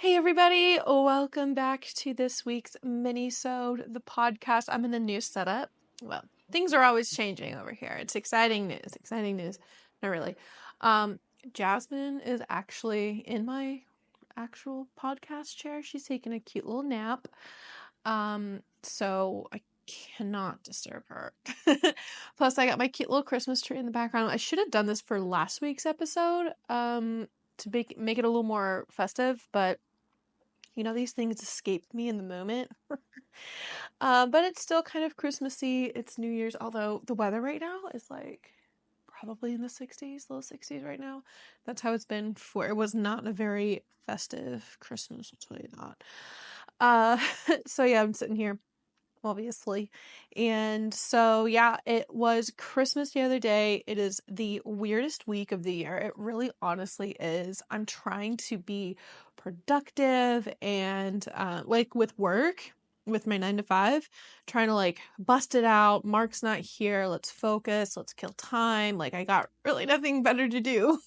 Hey everybody, welcome back to this week's Minisode, the podcast. I'm in a new setup. Well, things are always changing over here. It's exciting news. Not really. Jasmine is actually in my actual podcast chair. She's taking a cute little nap. So I cannot disturb her. Plus I got my cute little Christmas tree in the background. I should have done this for last week's episode, to make it a little more festive, but these things escaped me in the moment. But it's still kind of Christmassy. It's New Year's, although the weather right now is like probably in the 60s, low 60s right now. That's how it's been for. It was not a very festive Christmas, I'll tell you that. So yeah, I'm sitting here, obviously. And so yeah, it was Christmas the other day. It is the weirdest week of the year. It really honestly is. I'm trying to be productive and like with work, with my 9 to 5, trying to like bust it out. Mark's not here. Let's focus. Let's kill time. Like I got really nothing better to do.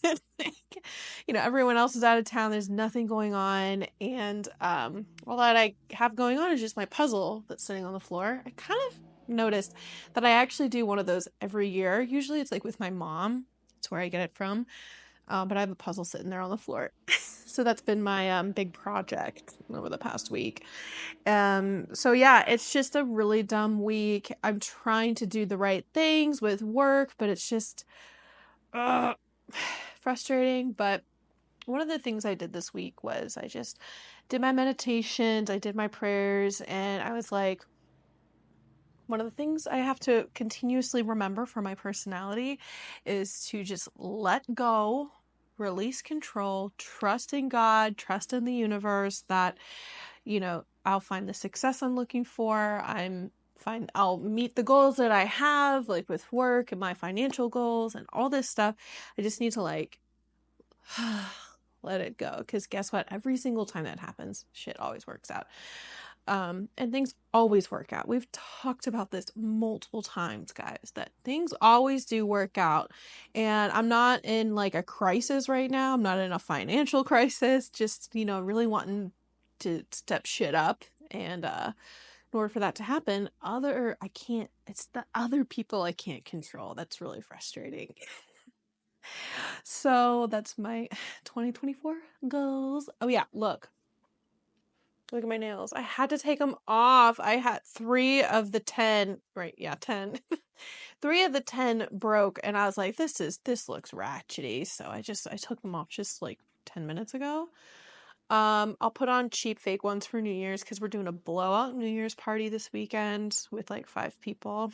Everyone else is out of town. There's nothing going on. And all that I have going on is just my puzzle that's sitting on the floor. I kind of noticed that I actually do one of those every year. Usually it's like with my mom. That's where I get it from. But I have a puzzle sitting there on the floor. So that's been my big project over the past week. So yeah, it's just a really dumb week. I'm trying to do the right things with work, but it's just frustrating. But one of the things I did this week was I just did my meditations, I did my prayers, and I was like, one of the things I have to continuously remember for my personality is to just let go, release control, trust in God, trust in the universe that, I'll find the success I'm looking for. I'll meet the goals that I have, like with work and my financial goals and all this stuff. I just need to like let it go, because guess what? Every single time that happens, shit always works out. And things always work out. We've talked about this multiple times, guys, that things always do work out. And I'm not in like a crisis right now. I'm not in a financial crisis, just, really wanting to step shit up. And in order for that to happen, it's the other people I can't control. That's really frustrating. So that's my 2024 goals. Oh yeah, look at my nails. I had to take them off. I had 3 of the 10, right? Yeah, 10. 3 of the 10 broke, and I was like, this looks ratchety. So I took them off just like 10 minutes ago. I'll put on cheap fake ones for New Year's because we're doing a blowout New Year's party this weekend with like 5 people.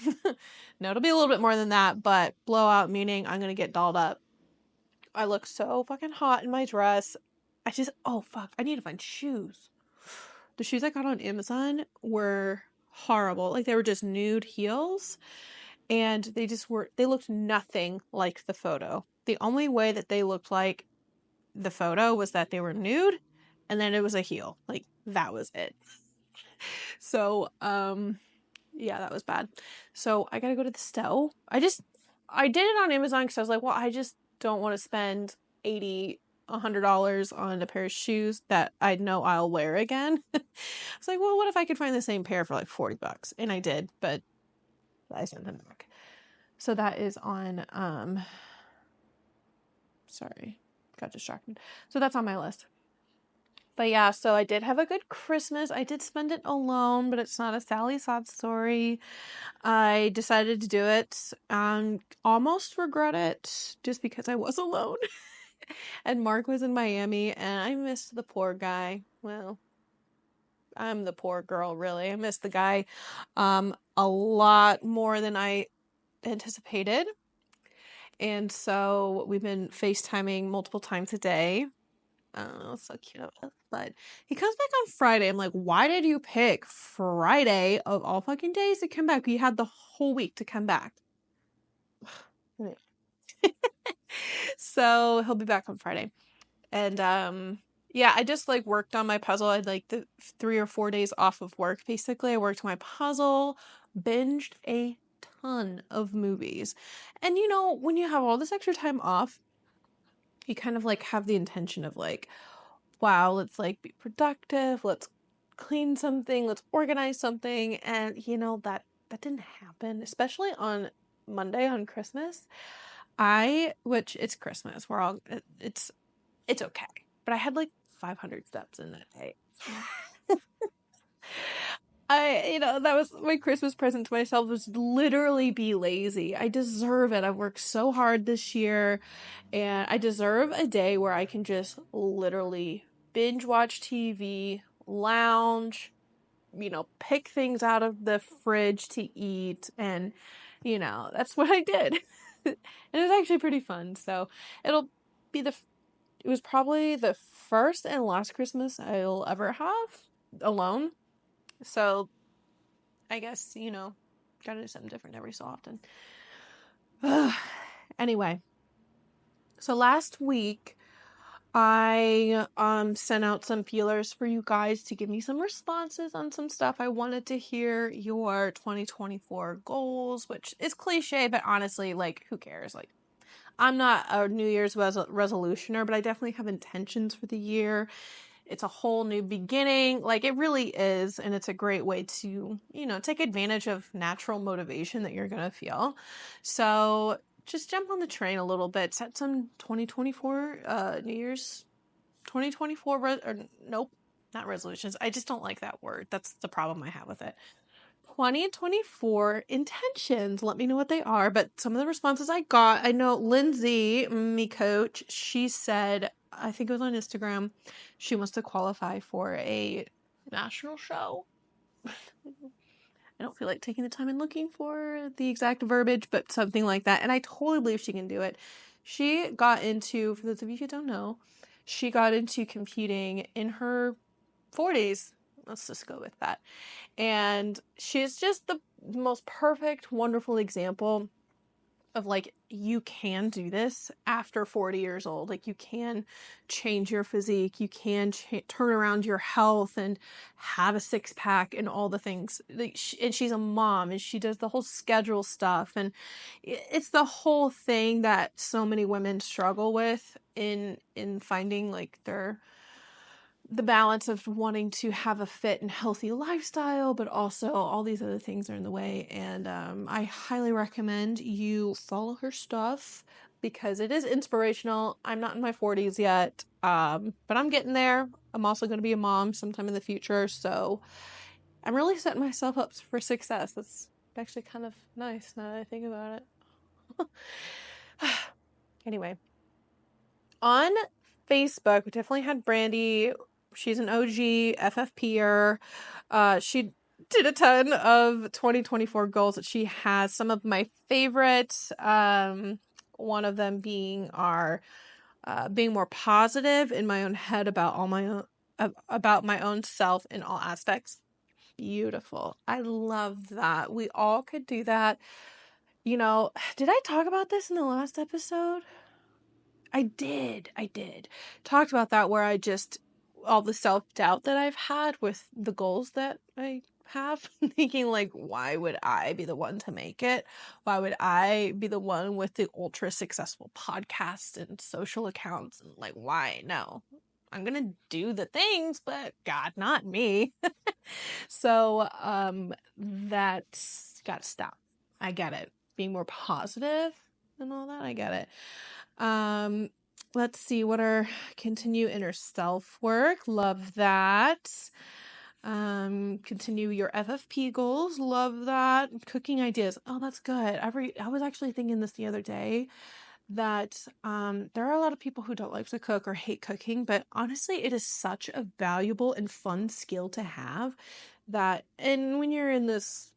No, it'll be a little bit more than that, but blowout meaning I'm gonna get dolled up. I look so fucking hot in my dress. Oh fuck, I need to find shoes. The shoes I got on Amazon were horrible. Like they were just nude heels, and they looked nothing like the photo. The only way that they looked like the photo was that they were nude and then it was a heel. Like that was it. So, yeah, that was bad. So I gotta go to the store. I did it on Amazon because I was like, well, I just don't want to spend $100 on a pair of shoes that I know I'll wear again. I was like, well, what if I could find the same pair for like $40? And I did, but I sent them back. So that is on, sorry, got distracted. So that's on my list. But yeah, so I did have a good Christmas. I did spend it alone, but it's not a Sally sob story. I decided to do it. Almost regret it just because I was alone. And Mark was in Miami, and I missed the poor guy. Well, I'm the poor girl, really. I missed the guy a lot more than I anticipated. And so we've been FaceTiming multiple times a day. Oh, so cute of us. But he comes back on Friday. I'm like, why did you pick Friday of all fucking days to come back? You had the whole week to come back. So he'll be back on Friday. And yeah, I just like worked on my puzzle. I had like the 3 or 4 days off of work. Basically, I worked my puzzle, binged a ton of movies. And when you have all this extra time off, you kind of like have the intention of like wow, let's like be productive, let's clean something, let's organize something. And that didn't happen, especially on Monday on Christmas. Which it's Christmas, it's okay. But I had like 500 steps in that day. That was my Christmas present to myself, was literally be lazy. I deserve it. I've worked so hard this year, and I deserve a day where I can just literally binge watch TV, lounge, pick things out of the fridge to eat, and that's what I did. And it was actually pretty fun. So it'll be it was probably the first and last Christmas I'll ever have alone. So I guess, gotta do something different every so often. Anyway, so last week I sent out some feelers for you guys to give me some responses on some stuff. I wanted to hear your 2024 goals, which is cliche, but honestly, like, who cares? Like, I'm not a New Year's resolutioner, but I definitely have intentions for the year. It's a whole new beginning. Like, it really is. And it's a great way to, take advantage of natural motivation that you're going to feel. So just jump on the train a little bit. Set some 2024, New Year's 2024, nope, not resolutions. I just don't like that word. That's the problem I have with it. 2024 intentions. Let me know what they are. But some of the responses I got, I know Lindsay, me coach, she said, I think it was on Instagram, she wants to qualify for a national show. I don't feel like taking the time and looking for the exact verbiage, but something like that. And I totally believe she can do it. She got into, for those of you who don't know, she got into competing in her 40s. Let's just go with that. And she's just the most perfect, wonderful example of, like, you can do this after 40 years old. Like, you can change your physique, you can turn around your health and have a six-pack and all the things. Like, and she's a mom, and she does the whole schedule stuff, and it's the whole thing that so many women struggle with in finding, like, the balance of wanting to have a fit and healthy lifestyle, but also all these other things are in the way. And I highly recommend you follow her stuff because it is inspirational. I'm not in my 40s yet, but I'm getting there. I'm also going to be a mom sometime in the future, so I'm really setting myself up for success. That's actually kind of nice now that I think about it. Anyway, on Facebook, we definitely had Brandy. She's an OG FFPer. She did a ton of 2024 goals that she has. Some of my favorites, one of them being being more positive in my own head about about my own self in all aspects. Beautiful. I love that. We all could do that. Did I talk about this in the last episode? I did. Talked about that, where all the self-doubt that I've had with the goals that I have, thinking, like, why would I be the one to make it? Why would I be the one with the ultra successful podcast and social accounts? And, like, why? No. I'm going to do the things, but God, not me. So, that's got to stop. I get it. Being more positive and all that, I get it. Let's see, continue inner self work. Love that. Continue your FFP goals. Love that. Cooking ideas. Oh, that's good. I was actually thinking this the other day that, there are a lot of people who don't like to cook or hate cooking, but honestly, it is such a valuable and fun skill to have and when you're in this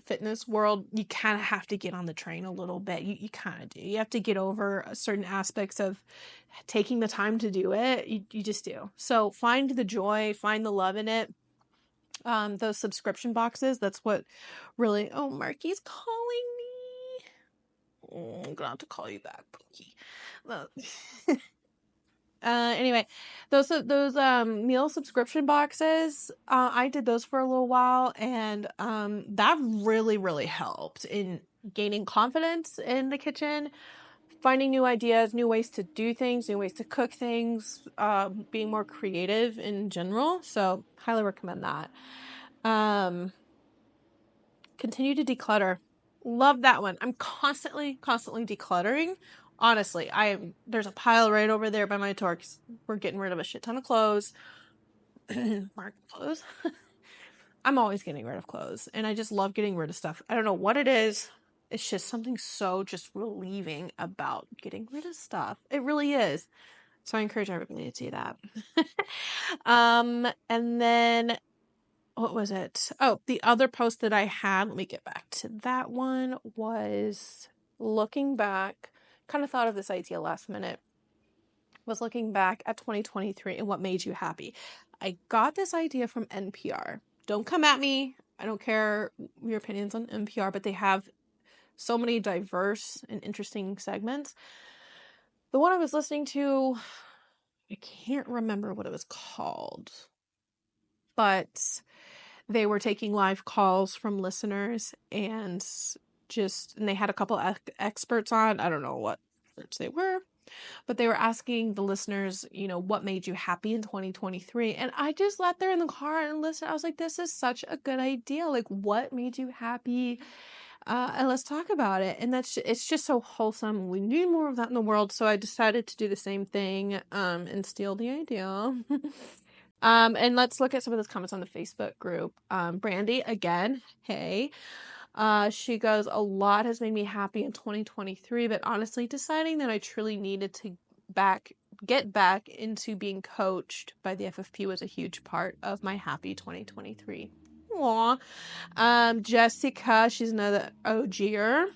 fitness world, you kind of have to get on the train a little bit. You kind of do. You have to get over certain aspects of taking the time to do it. You just do. So find the joy, find the love in it. Those subscription boxes, that's what really, oh, Marky's calling me. Oh, I'm gonna have to call you back, Pookie. Anyway, those meal subscription boxes, I did those for a little while, and that really, really helped in gaining confidence in the kitchen, finding new ideas, new ways to do things, new ways to cook things, being more creative in general. So highly recommend that. Continue to declutter. Love that one. I'm constantly decluttering. Honestly, there's a pile right over there by my Torques. We're getting rid of a shit ton of clothes. Mark clothes. I'm always getting rid of clothes, and I just love getting rid of stuff. I don't know what it is. It's just something so just relieving about getting rid of stuff. It really is. So I encourage everybody to do that. And then what was it? Oh, the other post that I had, let me get back to that one, was looking back, kind of thought of this idea last minute, was looking back at 2023 and what made you happy. I got this idea from NPR. Don't come at me. I don't care your opinions on NPR, but they have so many diverse and interesting segments. The one I was listening to, I can't remember what it was called, but they were taking live calls from listeners and they had a couple experts on. I don't know what experts they were, but they were asking the listeners, what made you happy in 2023? And I just sat there in the car and listened. I was like, this is such a good idea. Like, what made you happy? And let's talk about it. And it's just so wholesome. We need more of that in the world. So I decided to do the same thing, and steal the idea. And let's look at some of those comments on the Facebook group. Brandy, again, hey. She goes, a lot has made me happy in 2023, but honestly, deciding that I truly needed to get back into being coached by the FFP was a huge part of my happy 2023. Aw. Jessica, she's another OGer.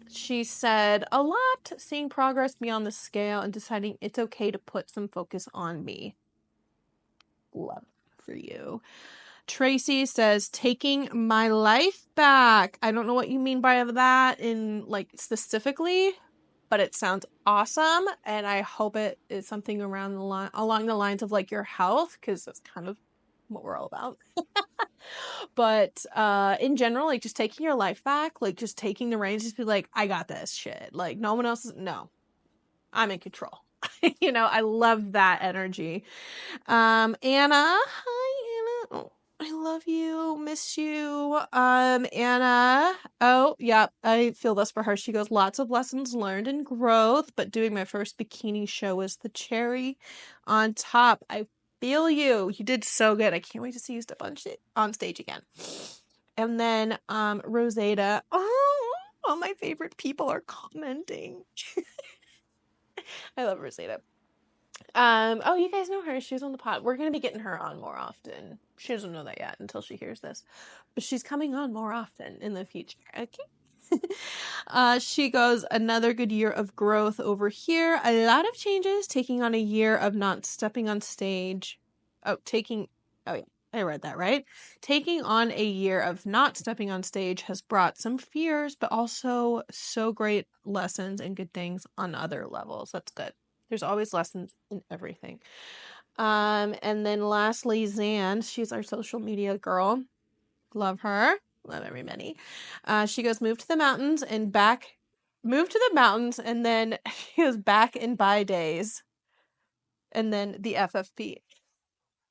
She said, a lot, seeing progress beyond the scale and deciding it's okay to put some focus on me. Love for you. Tracy says, taking my life back. I don't know what you mean by that in specifically, but it sounds awesome. And I hope it is something along the lines of your health, because that's kind of what we're all about. But in general, just taking your life back, just taking the reins, just be like, I got this shit. No one else no, I'm in control. I love that energy. Anna, hi Anna. Oh, I love you, miss you. Anna, oh yeah, I feel this for her. She goes, lots of lessons learned and growth, but doing my first bikini show was the cherry on top. I feel you. You did so good. I can't wait to see you step on stage again. And then Rosada, oh, all my favorite people are commenting. I love Rosada. Oh, you guys know her. She was on the pod. We're going to be getting her on more often. She doesn't know that yet until she hears this. But she's coming on more often in the future. Okay. She goes, another good year of growth over here. A lot of changes, taking on a year of not stepping on stage. Oh yeah, I read that right. Taking on a year of not stepping on stage has brought some fears, but also so great lessons and good things on other levels. That's good. There's always lessons in everything. And then lastly, Zan, she's our social media girl. Love her. Love everybody. She goes, moved to the mountains, and then she goes back in by days. And then the FFP.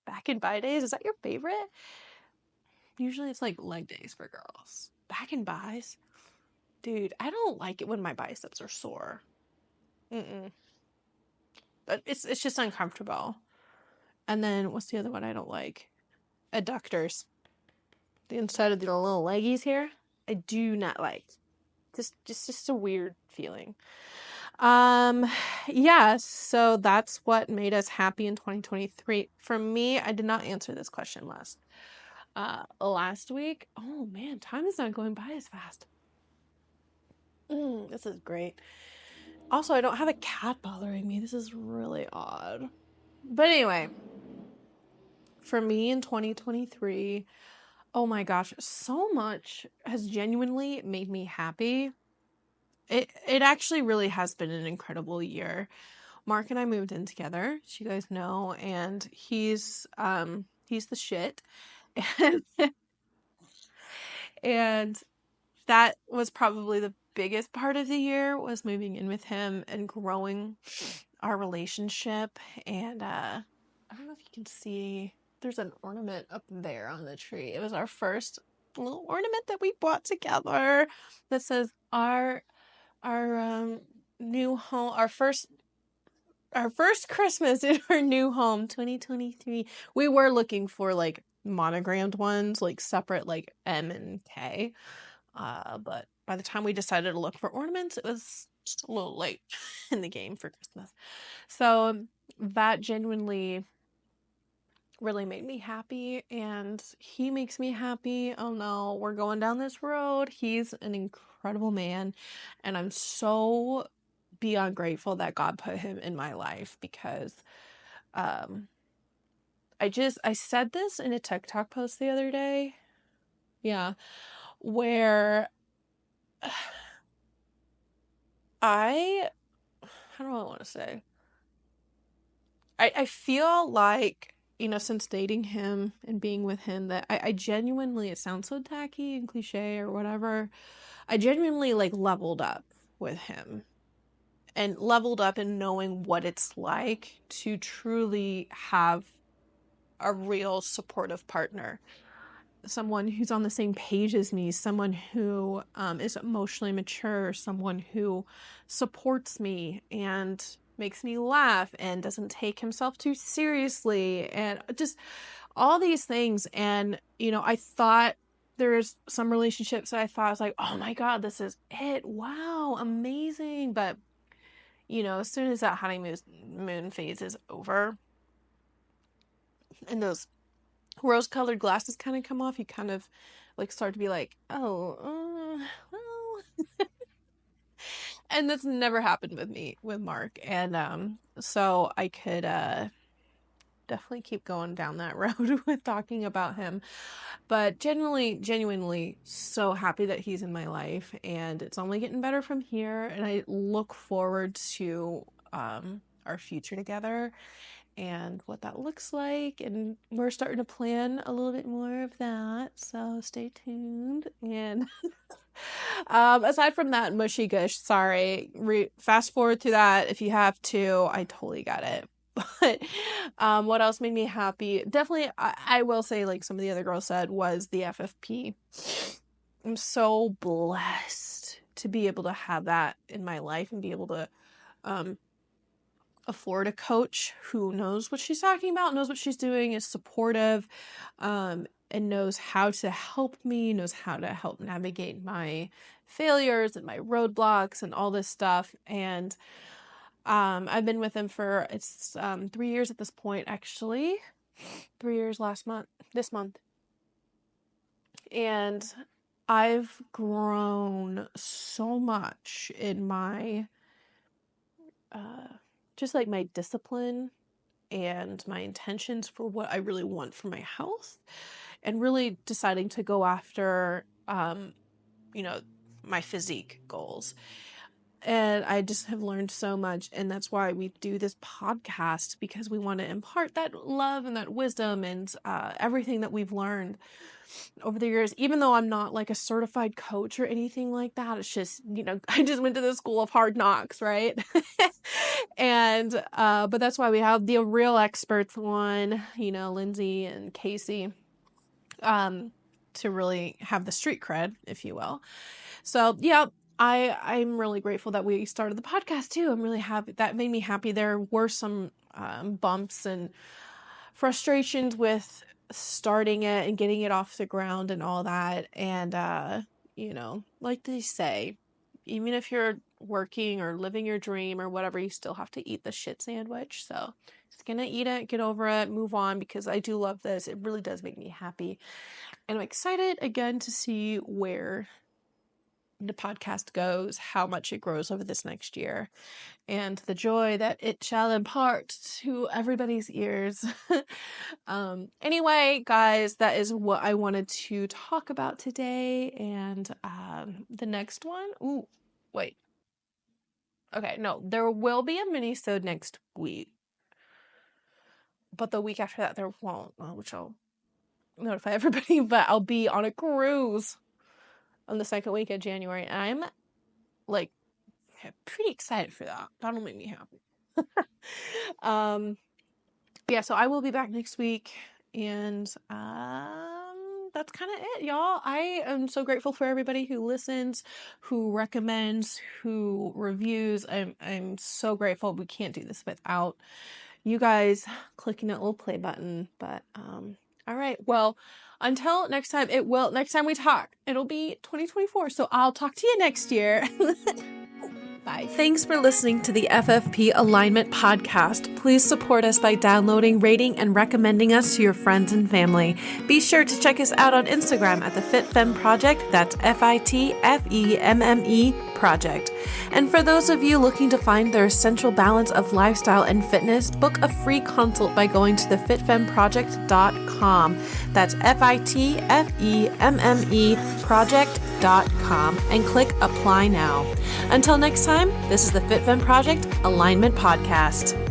Back in by days? Is that your favorite? Usually it's leg days for girls. Back in buys? Dude, I don't like it when my biceps are sore. But it's just uncomfortable. And then what's the other one I don't like? Adductors. The inside of the little leggies here. I do not like. Just a weird feeling. Yeah, so that's what made us happy in 2023. For me, I did not answer this question last week. Oh man, time is not going by as fast. This is great. Also, I don't have a cat bothering me. This is really odd. But anyway, for me in 2023, oh my gosh, so much has genuinely made me happy. It actually really has been an incredible year. Mark and I moved in together, as you guys know, and he's the shit. And that was probably the biggest part of the year was moving in with him and growing our relationship. And I don't know if you can see, there's an ornament up there on the tree. It was our first little ornament that we bought together that says our new home, our first Christmas in our new home, 2023. We were looking for like monogrammed ones, like separate, like M and K. But by the time we decided to look for ornaments, it was just a little late in the game for Christmas. So that genuinely really made me happy, and he makes me happy. Oh no, we're going down this road. He's an incredible man, and I'm so beyond grateful that God put him in my life, because I said this in a TikTok post the other day. Yeah. Where how do I want to say? I feel like, since dating him and being with him, that I genuinely, it sounds so tacky and cliche or whatever, I genuinely like leveled up with him, and leveled up in knowing what it's like to truly have a real supportive partner. Someone who's on the same page as me, someone who is emotionally mature, someone who supports me and makes me laugh and doesn't take himself too seriously, and just all these things. And, I thought there's some relationships that I thought, I was like, oh my God, this is it. Wow, amazing. But, as soon as that honeymoon phase is over and those rose-colored glasses kind of come off, you kind of like start to be like, oh, well. And that's never happened with me with Mark. And so I could definitely keep going down that road with talking about him, but genuinely so happy that he's in my life, and it's only getting better from here, and I look forward to our future together and what that looks like. And we're starting to plan a little bit more of that, so stay tuned. And aside from that mushy gush, sorry, fast forward to that if you have to. I totally got it. But what else made me happy? Definitely, I will say, like some of the other girls said, was the FFP. I'm so blessed to be able to have that in my life and be able to afford a coach who knows what she's talking about, knows what she's doing, is supportive, and knows how to help me, knows how to help navigate my failures and my roadblocks and all this stuff. And I've been with him for, it's 3 years at this point, actually. 3 years this month. And I've grown so much in my just like my discipline and my intentions for what I really want for my health, and really deciding to go after, my physique goals. And I just have learned so much, and that's why we do this podcast, because we want to impart that love and that wisdom and everything that we've learned over the years. Even though I'm not like a certified coach or anything like that, it's just, I just went to the school of hard knocks, right? And but that's why we have the real experts on, Lindsay and Casey, to really have the street cred, if you will. So yeah, I'm really grateful that we started the podcast too. I'm really happy. That made me happy. There were some bumps and frustrations with starting it and getting it off the ground and all that. And, like they say, even if you're working or living your dream or whatever, you still have to eat the shit sandwich. So just gonna eat it, get over it, move on, because I do love this. It really does make me happy. And I'm excited again to see where the podcast goes, how much it grows over this next year, and the joy that it shall impart to everybody's ears. Anyway, guys, that is what I wanted to talk about today. And the next one, wait. Okay, no, there will be a minisode next week, but the week after that there won't, which I'll notify everybody. But I'll be on a cruise on the second week of January, and I'm like pretty excited for that. That'll make me happy. Yeah, so I will be back next week, and that's kind of it, y'all. I am so grateful for everybody who listens, who recommends, who reviews. I'm so grateful. We can't do this without you guys clicking that little play button. But all right, well, until next time, next time we talk, it'll be 2024. So I'll talk to you next year. Bye. Thanks for listening to the FFP Alignment Podcast. Please support us by downloading, rating, and recommending us to your friends and family. Be sure to check us out on Instagram at the FitFemme Project. That's FITFEMME Project. And for those of you looking to find their essential balance of lifestyle and fitness, book a free consult by going to thefitfemmeproject.com. That's FITFEMME Project.com and click Apply Now. Until next time, this is the FitFemme Project Alignment Podcast.